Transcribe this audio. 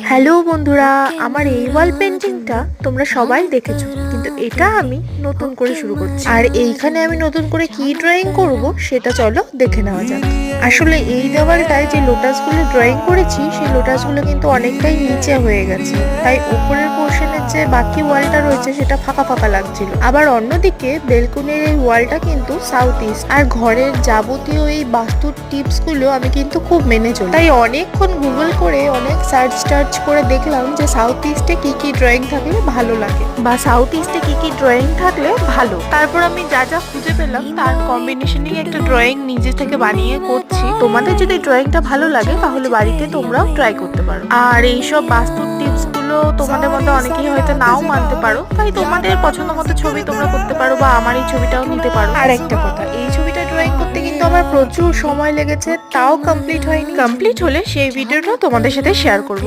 Hello বন্ধুরা, আমার এই ওয়াল পেন্টিংটা তোমরা সবাই দেখেছো, কিন্তু এটা আমি নতুন করে শুরু করছি। আর এইখানে আমি নতুন করে কি ড্রয়িং করব সেটা চলো দেখে নেওয়া যাক। আসলে এই দেওয়ালটায় যে লোটাসগুলো ড্রয়িং করেছি সেই লোটাসগুলো কিন্তু অনেকটাই নিচে হয়ে গেছে, তাই উপরের পোর্শনের যে বাকি ওয়ালটা রয়েছে সেটা ফাঁকা ফাঁকা লাগছিল। আবার অন্যদিকে বেলকনির এই ওয়ালটা কিন্তু সাউথ ইস্ট, আর ঘরের যাবতীয় এই বাস্তুর টিপস গুলো আমি কিন্তু খুব মেনে চলি। তাই অনেকক্ষণ গুগল করে অনেক সার্চ করে দেখলাম যে সাউথ ইস্টে কি কি ড্রয়িং থাকলে ভালো লাগে বা সাউথ ইস্টে কি কি ড্রয়িং থাকলে ভালো। তারপর আমি যা যা খুঁজে পেলাম তার কম্বিনেশনে একটা ড্রয়িং নিজে থেকে বানিয়ে করছি। তোমাদের যদি ড্রয়িংটা ভালো লাগে তাহলে বাড়িতে তোমরাও ট্রাই করতে পারো। আর এইসব বাস্তুর টিপস গুলো তোমাদের মধ্যে অনেকেই হয়তো নাও মানতে পারো, তাই তোমাদের পছন্দ মতো ছবি তোমরা করতে পারো বা আমার এই ছবিটাও নিতে পারো। আর একটা কথা, এই ছবিটা ড্রয়িং করতে কিন্তু আমার প্রচুর সময় লেগেছে, তাও কমপ্লিট হয়নি। কমপ্লিট হলে সেই ভিডিওটা তোমাদের সাথে শেয়ার করবো।